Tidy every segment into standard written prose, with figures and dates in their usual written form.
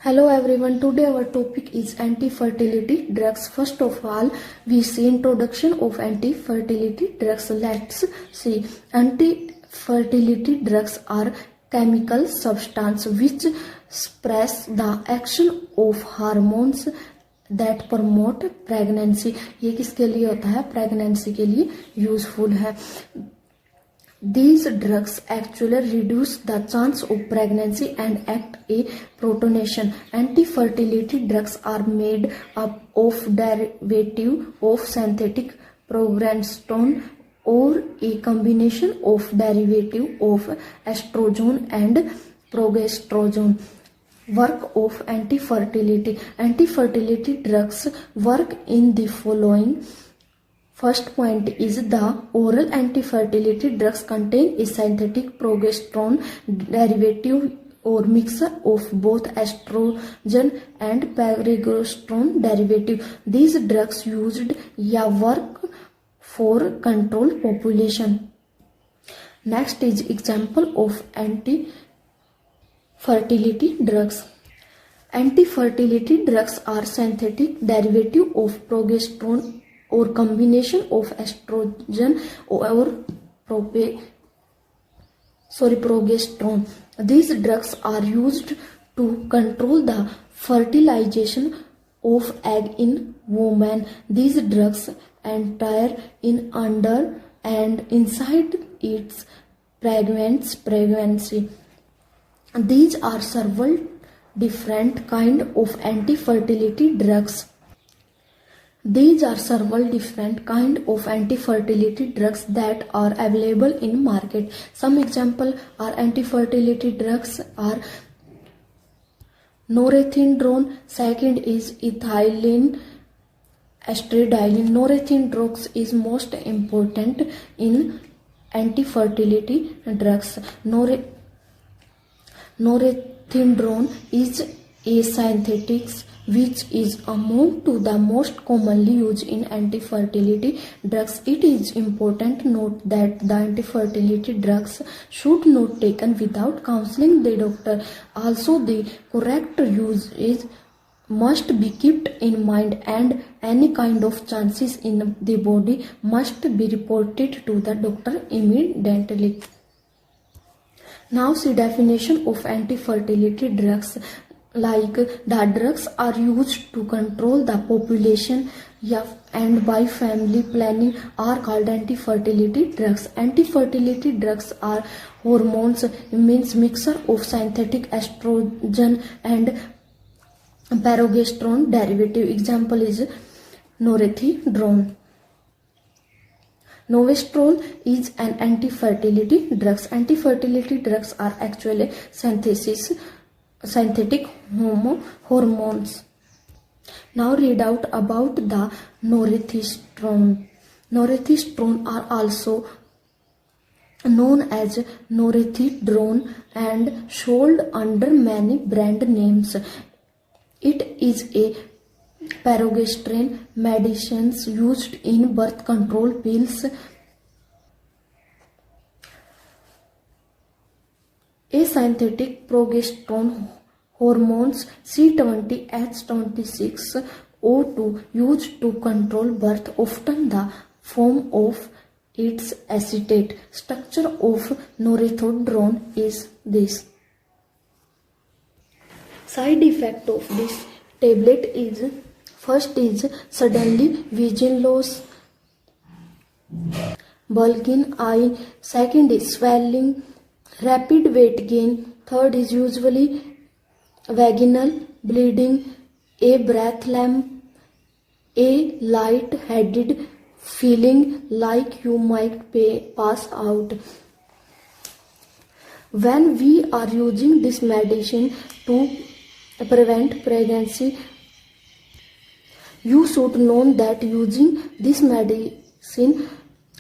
Hello everyone, today our topic is anti-fertility drugs. First of all, we see introduction of anti-fertility drugs. Let's see. Anti-fertility drugs are chemical substance which suppress the action of hormones that promote pregnancy. ये किसके लिए होता है? Pregnancy के लिए useful है. These drugs actually reduce the chance of pregnancy and act a protonation. Anti-fertility drugs are made up of derivative of synthetic progesterone or a combination of derivative of estrogen and progesterone. Work of anti-fertility. Anti-fertility drugs work in the following. First point is the oral anti-fertility drugs contain a synthetic progesterone derivative or mixture of both estrogen and progesterone derivative. These drugs used work for control population. Next is example of anti-fertility drugs. Anti-fertility drugs are synthetic derivative of progesterone or combination of estrogen or progesterone. These drugs are used to control the fertilization of egg in women. These drugs enter in under and inside its pregnancy. These are several different kind of anti-fertility drugs. These are several different kind of anti-fertility drugs that are available in market. Some example are anti-fertility drugs are norethindrone. Second is ethylene estradiol. Norethindrone is most important in anti-fertility drugs. Norethindrone is a synthetic which is among to the most commonly used in anti-fertility drugs. It is important to note that the anti-fertility drugs should not taken without counseling the doctor. Also, the correct usage must be kept in mind and any kind of changes in the body must be reported to the doctor immediately. Now see definition of anti-fertility drugs. Like the drugs are used to control the population and by family planning are called anti-fertility drugs. Anti-fertility drugs are hormones, means mixture of synthetic estrogen and progesterone derivative. Example is norethindrone. Novestrol is an anti-fertility drugs. Anti-fertility drugs are actually synthetic hormones. Now read out about the norethindrone. Norethindrone are also known as norethindrone and sold under many brand names. It is a progesterone medicines used in birth control pills. A synthetic progesterone hormones C20, H26, O2 used to control birth, often the form of its acetate. Structure of norethindrone is this. Side effect of this tablet is first is suddenly vision loss, bulging eye. Second is swelling, rapid weight gain. Third is usually vaginal bleeding, a breath lamp, a light-headed feeling like you might pass out. When we are using this medicine to prevent pregnancy, you should know that using this medicine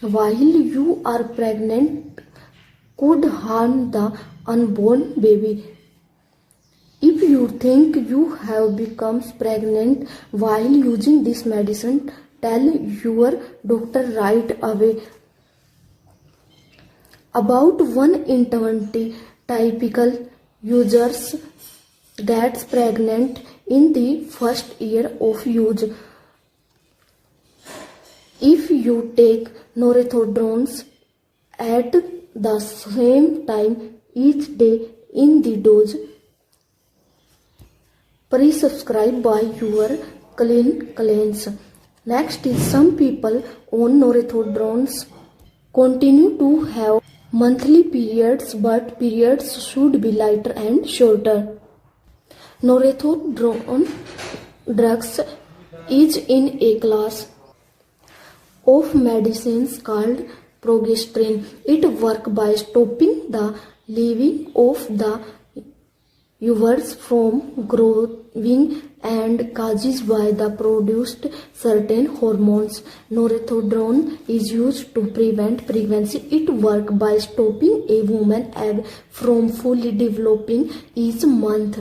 while you are pregnant could harm the unborn baby. If you think you have become pregnant while using this medicine, tell your doctor right away. About 1 in 20 typical users gets pregnant in the first year of use. If you take norethodrones at the same time each day in the dose prescribed by your clinician. Next is some people on norethodrones continue to have monthly periods, but periods should be lighter and shorter. Norethodrone drugs is in a class of medicines called progesterone. It works by stopping the leaving of the ovaries from growing and causes by the produced certain hormones. Norethodrone is used to prevent pregnancy. It works by stopping a woman's egg from fully developing each month.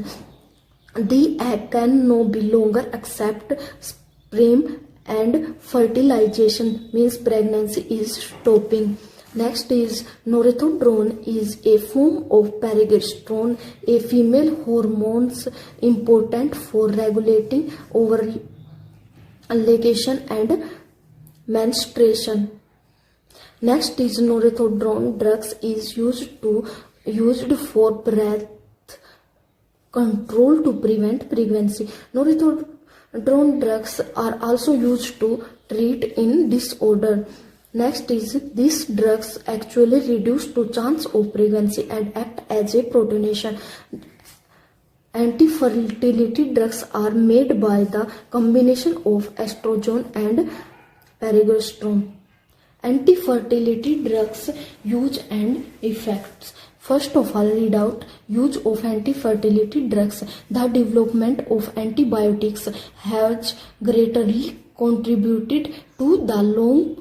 The egg can no longer accept sperm and fertilization means pregnancy is stopping. Next is norethodrone is a form of progesterone, a female hormone important for regulating ovulation and menstruation. Next is norethodrone drugs is used for breath control to prevent pregnancy. Norethodrone drugs are also used to treat in disorder. Next is these drugs actually reduce the chance of pregnancy and act as a protection. Anti-fertility drugs are made by the combination of estrogen and progesterone. Anti-fertility drugs use and effects. First of all, read out use of anti-fertility drugs. The development of antibiotics has greatly contributed to the long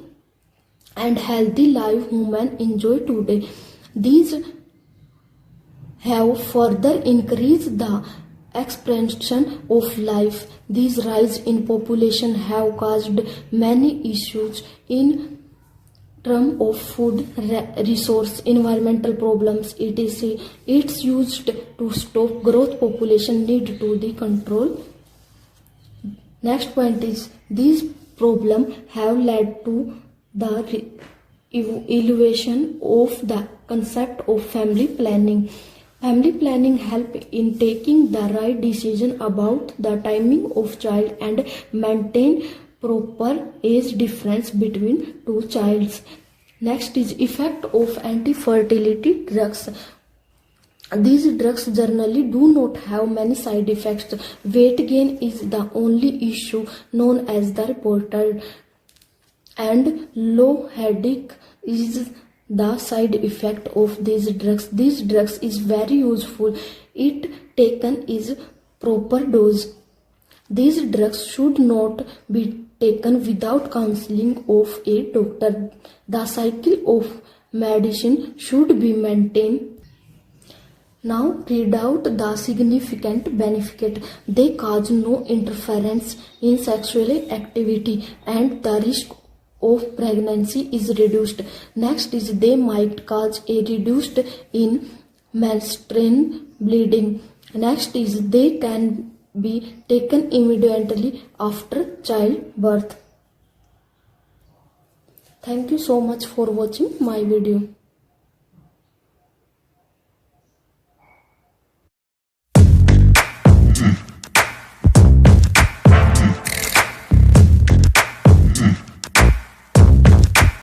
and healthy life women enjoy today. These have further increased the expansion of life. These rise in population have caused many issues in terms of food resource, environmental problems, etc. It's used to stop growth. Population need to be controlled. Next point is these problems have led to the elevation of the concept of family planning. Family planning help in taking the right decision about the timing of child and maintain proper age difference between two childs. Next is effect of anti-fertility drugs. These drugs generally do not have many side effects. Weight gain is the only issue known as the reported, and low headache is the side effect of these drugs. These drugs is very useful. It taken is proper dose. These drugs should not be taken without counseling of a doctor. The cycle of medicine should be maintained. Now read out the significant benefit. They cause no interference in sexual activity and the risk of pregnancy is reduced. Next is they might cause a reduced in menstrual bleeding. Next is they can be taken immediately after childbirth. Thank you so much for watching my video.